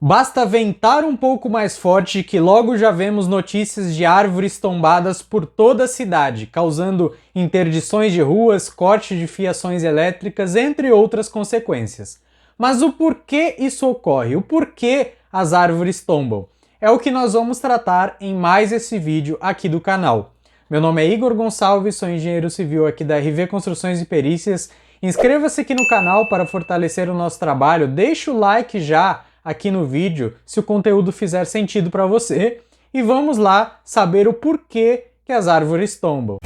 Basta ventar um pouco mais forte que logo já vemos notícias de árvores tombadas por toda a cidade, causando interdições de ruas, corte de fiações elétricas, entre outras consequências. Mas o porquê isso ocorre? O porquê as árvores tombam? É o que nós vamos tratar em mais esse vídeo aqui do canal. Meu nome é Igor Gonçalves, sou engenheiro civil aqui da RV Construções e Perícias. Inscreva-se aqui no canal para fortalecer o nosso trabalho, deixe o like já aqui no vídeo se o conteúdo fizer sentido para você e vamos lá saber o porquê que as árvores tombam.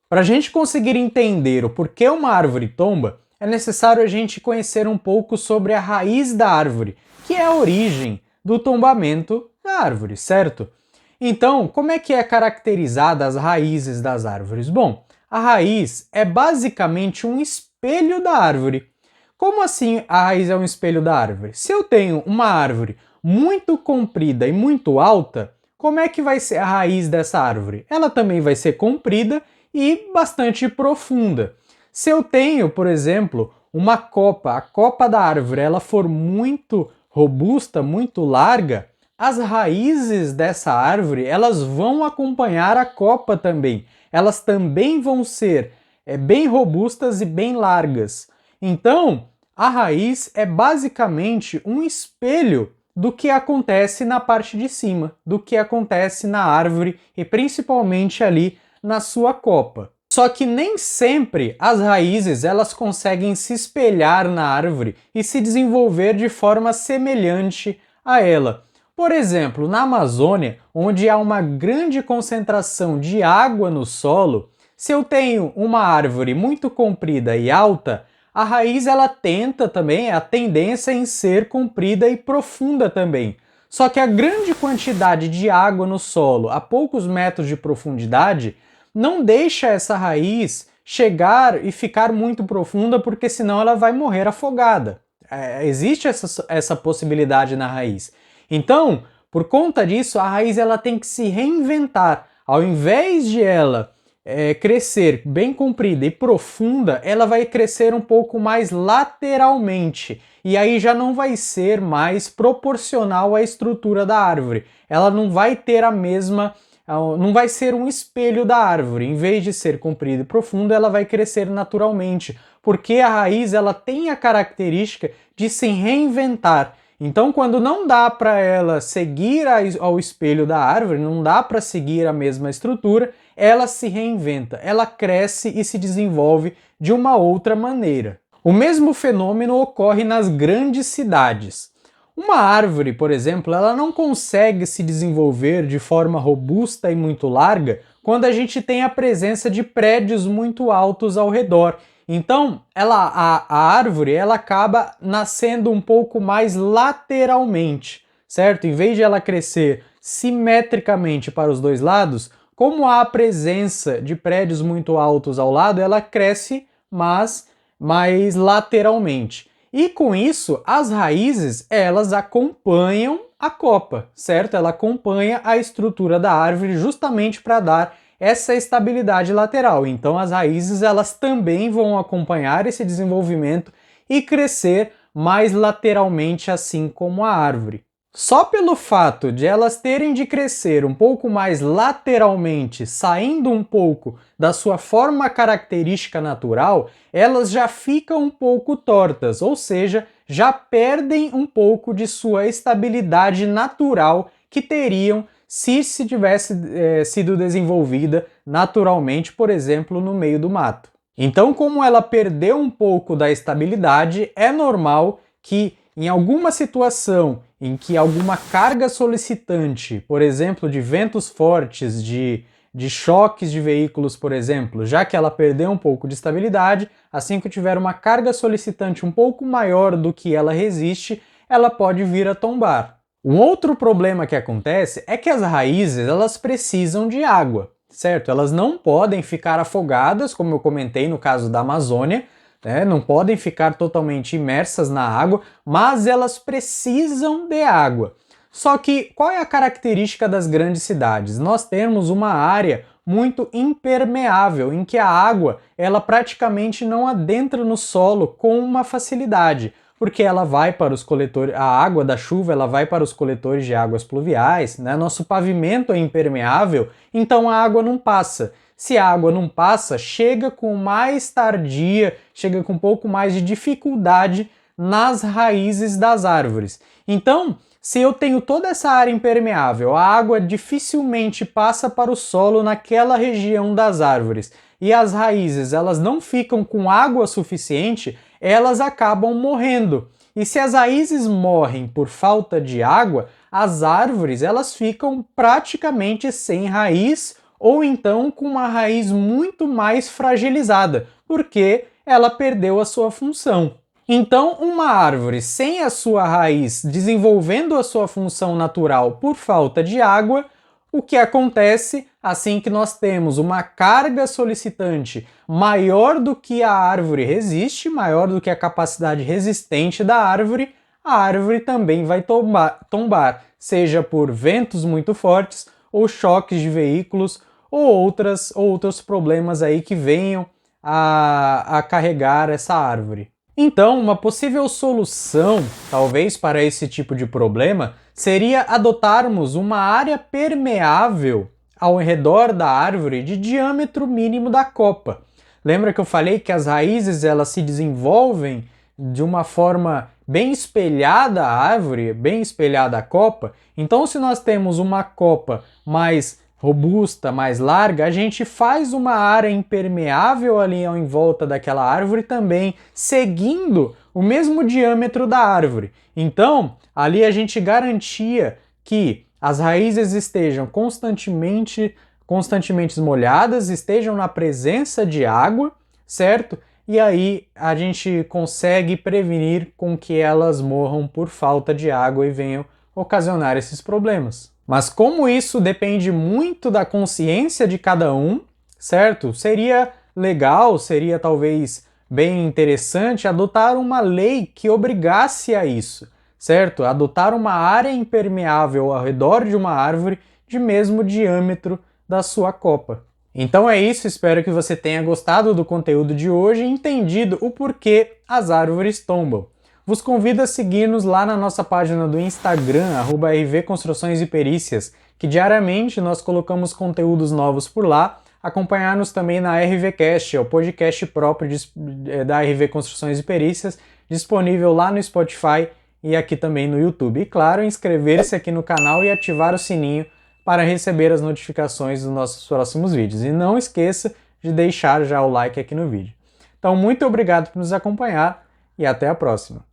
Para a gente conseguir entender o porquê uma árvore tomba, é necessário a gente conhecer um pouco sobre a raiz da árvore, que é a origem do tombamento da árvore, certo? Então, como é que é caracterizada as raízes das árvores? Bom, a raiz é basicamente um espelho da árvore. Como assim a raiz é um espelho da árvore? Se eu tenho uma árvore muito comprida e muito alta, como é que vai ser a raiz dessa árvore? Ela também vai ser comprida e bastante profunda. Se eu tenho, por exemplo, uma copa, a copa da árvore, ela for muito robusta, muito larga, as raízes dessa árvore, elas vão acompanhar a copa também. Elas também vão ser bem robustas e bem largas. Então, a raiz é basicamente um espelho do que acontece na parte de cima, do que acontece na árvore e principalmente ali na sua copa. Só que nem sempre as raízes elas conseguem se espelhar na árvore e se desenvolver de forma semelhante a ela. Por exemplo, na Amazônia, onde há uma grande concentração de água no solo, se eu tenho uma árvore muito comprida e alta, a raiz ela tenta também, a tendência em ser comprida e profunda também. Só que a grande quantidade de água no solo, a poucos metros de profundidade, não deixa essa raiz chegar e ficar muito profunda, porque senão ela vai morrer afogada. Existe essa possibilidade na raiz. Então, por conta disso, a raiz ela tem que se reinventar. Ao invés de ela crescer bem comprida e profunda, ela vai crescer um pouco mais lateralmente. E aí já não vai ser mais proporcional à estrutura da árvore. Ela não vai ter a mesma... não vai ser um espelho da árvore. Em vez de ser comprida e profunda, ela vai crescer naturalmente. Porque a raiz ela tem a característica de se reinventar. Então, quando não dá para ela seguir ao espelho da árvore, não dá para seguir a mesma estrutura, ela se reinventa, ela cresce e se desenvolve de uma outra maneira. O mesmo fenômeno ocorre nas grandes cidades. Uma árvore, por exemplo, ela não consegue se desenvolver de forma robusta e muito larga quando a gente tem a presença de prédios muito altos ao redor. Então, a árvore ela acaba nascendo um pouco mais lateralmente, certo? Em vez de ela crescer simetricamente para os dois lados, como há a presença de prédios muito altos ao lado, ela cresce mais lateralmente. E com isso, as raízes elas acompanham a copa, certo? Ela acompanha a estrutura da árvore justamente para dar essa estabilidade lateral. Então as raízes elas também vão acompanhar esse desenvolvimento e crescer mais lateralmente assim como a árvore. Só pelo fato de elas terem de crescer um pouco mais lateralmente, saindo um pouco da sua forma característica natural, elas já ficam um pouco tortas, ou seja, já perdem um pouco de sua estabilidade natural que teriam se tivesse sido desenvolvida naturalmente, por exemplo, no meio do mato. Então, como ela perdeu um pouco da estabilidade, é normal que em alguma situação em que alguma carga solicitante, por exemplo, de ventos fortes, de choques de veículos, por exemplo, já que ela perdeu um pouco de estabilidade, assim que tiver uma carga solicitante um pouco maior do que ela resiste, ela pode vir a tombar. Um outro problema que acontece é que as raízes elas precisam de água, certo? Elas não podem ficar afogadas, como eu comentei no caso da Amazônia, não podem ficar totalmente imersas na água, mas elas precisam de água. Só que qual é a característica das grandes cidades? Nós temos uma área muito impermeável, em que a água ela praticamente não adentra no solo com uma facilidade, porque ela vai para os coletores, a água da chuva ela vai para os coletores de águas pluviais, né? Nosso pavimento é impermeável, então a água não passa. Se a água não passa, chega com mais tardia, chega com um pouco mais de dificuldade nas raízes das árvores. Então, se eu tenho toda essa área impermeável, a água dificilmente passa para o solo naquela região das árvores e as raízes elas não ficam com água suficiente, elas acabam morrendo. E se as raízes morrem por falta de água, as árvores elas ficam praticamente sem raiz ou então com uma raiz muito mais fragilizada, porque ela perdeu a sua função. Então, uma árvore sem a sua raiz desenvolvendo a sua função natural por falta de água, o que acontece assim que nós temos uma carga solicitante maior do que a árvore resiste, maior do que a capacidade resistente da árvore, a árvore também vai tombar, seja por ventos muito fortes ou choques de veículos ou outros problemas aí que venham a carregar essa árvore. Então, uma possível solução, talvez para esse tipo de problema, seria adotarmos uma área permeável ao redor da árvore de diâmetro mínimo da copa. Lembra que eu falei que as raízes elas se desenvolvem de uma forma bem espelhada à árvore, bem espelhada à copa? Então, se nós temos uma copa mais robusta, mais larga, a gente faz uma área impermeável ali em volta daquela árvore também, seguindo o mesmo diâmetro da árvore. Então, ali a gente garantia que as raízes estejam constantemente molhadas, estejam na presença de água, certo? E aí a gente consegue prevenir com que elas morram por falta de água e venham ocasionar esses problemas. Mas como isso depende muito da consciência de cada um, certo? Seria legal, seria talvez bem interessante adotar uma lei que obrigasse a isso, certo? Adotar uma área impermeável ao redor de uma árvore de mesmo diâmetro da sua copa. Então é isso, espero que você tenha gostado do conteúdo de hoje e entendido o porquê as árvores tombam. Vos convido a seguir-nos lá na nossa página do Instagram, @rvconstruções e perícias, que diariamente nós colocamos conteúdos novos por lá. Acompanhar-nos também na RVCast, o podcast próprio da RV Construções e Perícias, disponível lá no Spotify e aqui também no YouTube. E claro, inscrever-se aqui no canal e ativar o sininho para receber as notificações dos nossos próximos vídeos. E não esqueça de deixar já o like aqui no vídeo. Então, muito obrigado por nos acompanhar e até a próxima!